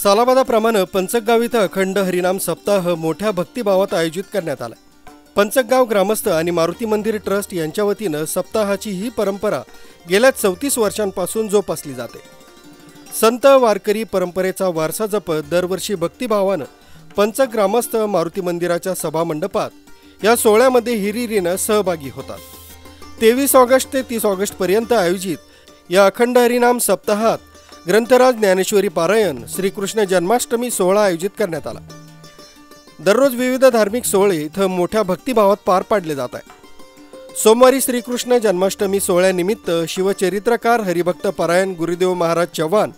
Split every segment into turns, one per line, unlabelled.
सालाबादाप्रमाणे पंचकगाव इथं अखंड हरिनाम सप्ताह मोठ्या भक्तिभावात आयोजित करण्यात आला। पंचकगाव ग्रामस्थ आणि मारुती मंदिर ट्रस्ट यांच्या वतीने सप्ताहाची ही परंपरा गेल्या 34 वर्षांपासून जोपासली जाते। संत वारकरी परंपरेचा वारसा जपत दरवर्षी भक्तिभावाने पंचक ग्रामस्थ मारुती मंदिराच्या सभा मंडपात या सोहळ्यामध्ये हिरिरीने सहभागी होतात। 23 ऑगस्ट ते 30 ऑगस्ट पर्यंत आयोजित या अखंड हरिनाम सप्ताहात ग्रंथराज ज्ञानेश्वरी पारायण, श्रीकृष्ण जन्माष्टमी सोहळा आयोजित करण्यात आला। दररोज विविध धार्मिक सोहळे इथं मोठ्या भक्तिभावात पार पाडले जात आहे। सोमवारी श्रीकृष्ण जन्माष्टमी सोहळ्यानिमित्त शिवचरित्रकार हरिभक्त पारायण गुरुदेव महाराज चव्हाण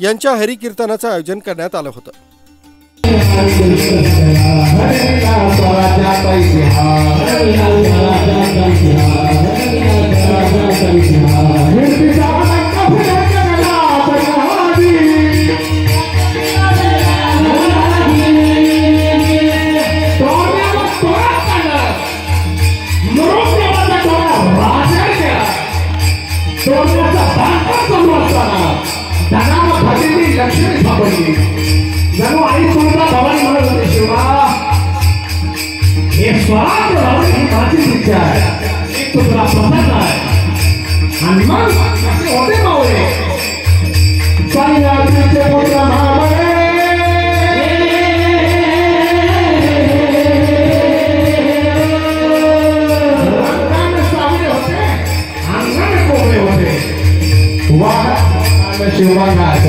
यांच्या हरिकीर्तनाचं आयोजन करण्यात आलं होतं।
लक्ष्मी सापडली जणू आई तुमचा भवानी म्हणत होते, शिवा हे स्वार्थ राहून ही माझी इच्छा आहे, एक तुला पसंत आहे। आणि मग कसे होते मावळे साईनाथचे पुत्र मावळे रंगाने सावळे होते, अंगाने कोवळे होते। वाह शिवनाथ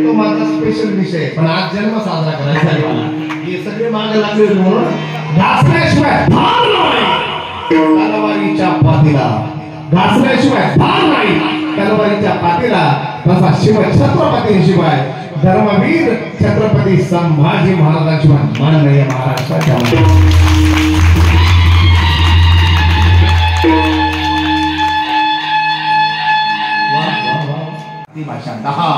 तो माझा स्पेशल विषय, पण आज जन्म साजरा करायचा आहे मला। हे सगळे मागे लागले म्हणून घासल्याशिवाय भार नाही तलवारीच्या पाठीला, घासल्याशिवाय भार नाही तलवारीच्या पाठीला। तसा शिव छत्रपती शिवाय धर्मवीर छत्रपती संभाजी महाराजांशिवाय मान नाही महाराष्ट्राच्या। ती भाषा 10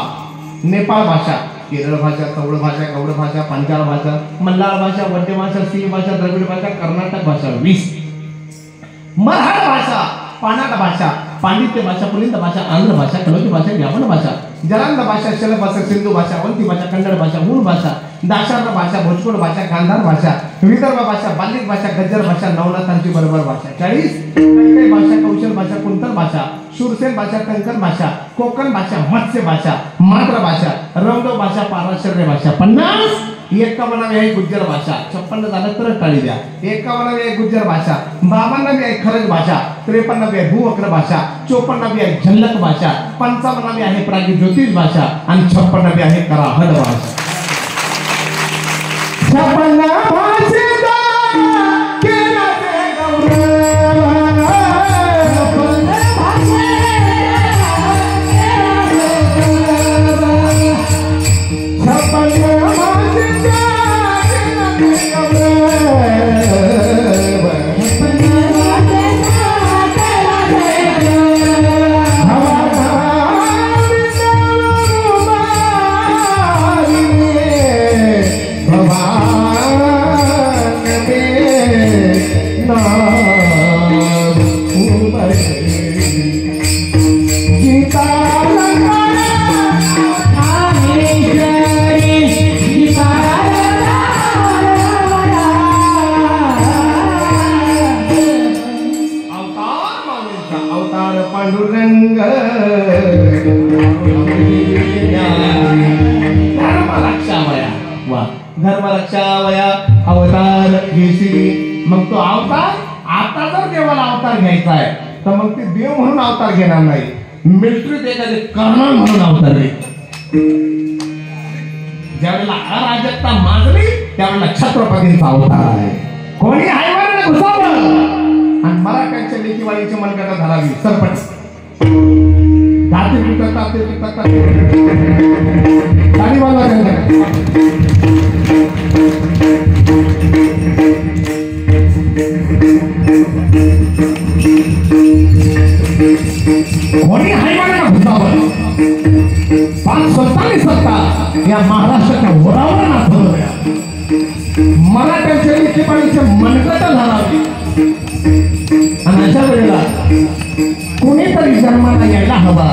नेपाळ भाषा, केरळ भाषा, तमिळ भाषा, गौड भाषा, पंजाब भाषा, मल्हार भाषा, वड्डे भाषा, सी भाषा, द्रविड भाषा, कर्नाटक भाषा 20, मराठी भाषा, पानाट भाषा, पांडित्य भाषा, पुलिंद भाषा, आंध्र भाषा, कलोची भाषा, व्यापन भाषा, जरांद भाषा, शल भाषा, सिंधू भाषा, वंती भाषा, कन्नड भाषा, मूळ भाषा, दाशार्थ भाषा, भोजपुरी भाषा, गांधार भाषा, विदर्भ भाषा, बाल्टिक भाषा, गज्जर भाषा, नवनाथांची बरोबर भाषा 40, काही भाषा, कौशल भाषा, कुंतल भाषा, शूरसेन भाषा, कंकण भाषा, कोकण भाषा, मत्स्य भाषा, मात्र भाषा, रौद्र भाषा, पाराशर्य भाषा 50, 51 आहे गुज्जर भाषा, 56 झालं तर टाळी द्या, 51 आहे गुज्जर भाषा, 52 आहे खरज भाषा, 53 आहे भूवक्र भाषा, 54 आहे झल्लक भाषा, 55 आहे प्रागी ज्योतिष भाषा आणि 56 आहे कराहड भाषा। 56 भाषेचा केला ते गौरव, 56 धर्मरक्षावया अवतार घेसी। मग तो अवतार आता जर देवाला अवतार घ्यायचा आहे तर मग ते देव म्हणून अवतार घेणार नाही, मिलिटरीत एखादे कर्नल म्हणून अवतार घेईल। ज्यावेळेला अराजकता माजली त्यावेळेला छत्रपतींचा अवतार आहे। कोणी हायवाला घुसावं आणि मराठ्यांच्या लेखीवाळीची मनगटा धरावी सरपंच दाती पिता कोणी हायवाना घुसावं पाच स्वतःनी सत्ता या महाराष्ट्राच्या वरावर नाचवल्या मराठ्यांच्या लिखीपाणीचे मनगट झालावी आणि अशा वेळेला कोणीतरी जन्माला यायला हवा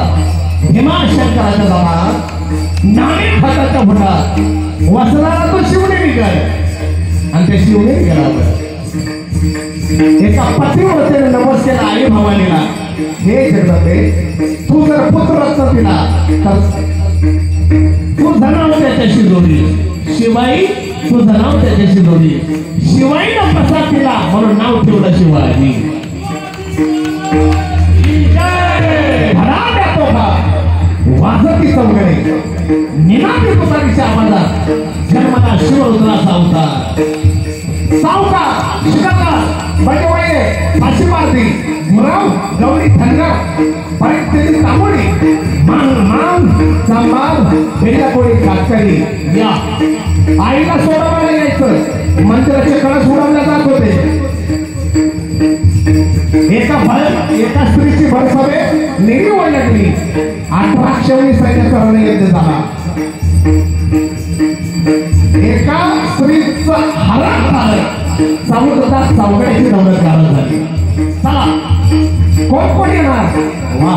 भीमाशंकराच्या जमात नाणे खाताच्या भटात वसणारा तो शिवने निघाल आणि ते शिवने निघाला एका पतिव्रतेने नमस्कार आई भवानीला हे जगते तू जर पुत्ररत्न दिला तर तू धनाव त्याच्याशी जोडली शिवाई तू धनाव त्याच्याशी जोडली शिवाईनं प्रसाद दिला म्हणून नाव ठेवलं शिवाजी धनाव तो का वाजती चौघडे निनादी तुतारीच्या आवाजात जन्माला शिवरुद्राचा अवतार सावकार शिकाकार बडवळे फाशी मारती मुराव गौरी थंगा परिस्थिती तांबोडी मान मान सांबार भेटा कोळी कातकरी या आईला सोडवायला यायचं मंदिराचे कळस उडवल्या जात होते एका स्त्रीची भरसभे नेहमी ओढल्या गेली 18 क्षवणी सैन्याचा रणयज्ञ झाला एका स्त्रीचा हरण झालं समुद्रात चौघड्याची दौलत गाळण झाली चला कोण कोण येणार वा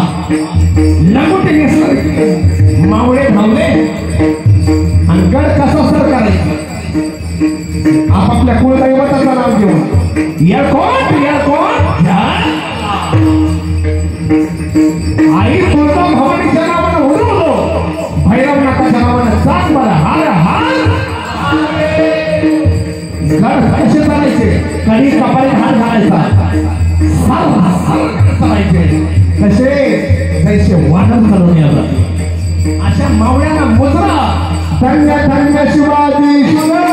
लंगोटी नेसणार मावळे धावले आणि गड कसा सर करायचं आपापल्या कुलदैवताचं नाव घेऊन या कोण आई तुळजा भवानीच्या नावानं उडवलो भैरवनाथाच्या नावानं चाक बरं हार गड कसे चालायचे कधी कपाळी हार घालायचा चालायचे कसे जैसे वादन चालवून यावं अशा मावळ्यांना मुद्रा धन्य धन्य शिवाजी शिवा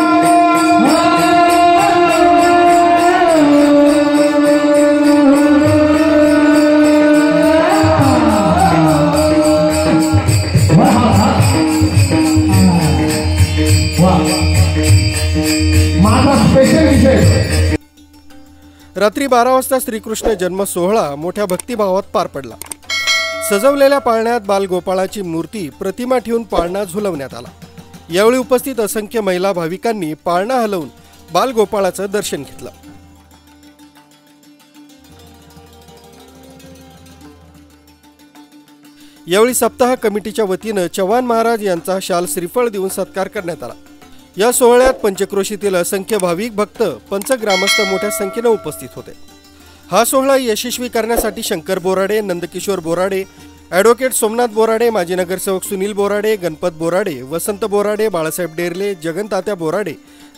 रात्री 12 वाजता श्रीकृष्ण जन्म सोहळा मोठ्या भक्तिभावात पार पडला. सजवलेल्या पाळण्यात बालगोपाळाची मूर्ती प्रतिमा ठेवून पाळणा झुलवण्यात आला. यावेळी उपस्थित असंख्य महिला भाविकांनी पाळणा हलवून बालगोपाळाचं दर्शन घेतलं. यावेळी सप्ताह कमिटीच्या वतीनं चव्हाण महाराज यांचा शाल श्रीफळ देऊन सत्कार करण्यात आला. या सोहळ्यात पंचक्रोशीतील असंख्य भाविक भक्त पंचग्रामस्थ मोठ्या संख्येने उपस्थित होते. हा सोहळा यशस्वी करण्यासाठी शंकर बोराडे, नंदकिशोर बोराडे, ॲडव्होकेट सोमनाथ बोराडे, माजी नगरसेवक सुनील बोराडे, गणपत बोराडे, वसंत बोराडे, बाळासाहेब डेरले, जगनतात्या बोराडे,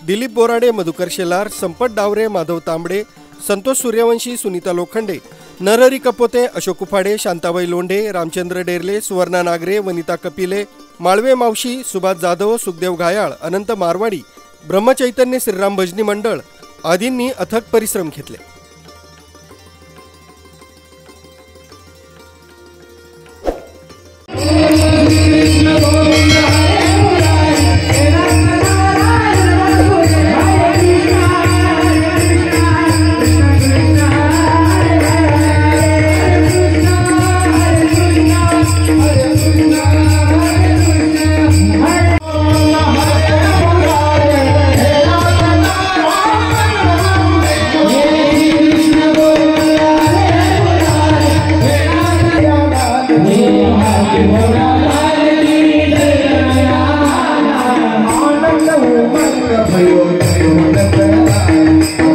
दिलीप बोराडे, मधुकर शेलार, संपत डावरे, माधव तांबडे, संतोष सूर्यवंशी, सुनीता लोखंडे, नरहरी कपोते, अशोक उफाडे, शांताबाई लोंढे, रामचंद्र डेरले, सुवर्णा नागरे, वनिता कपिले, माळवे मावशी, सुभाष जाधव, सुखदेव घायाळ, अनंत मारवाडी, ब्रह्मचैतन्य श्रीराम भजनी मंडळ आदींनी अथक परिश्रम घेतले.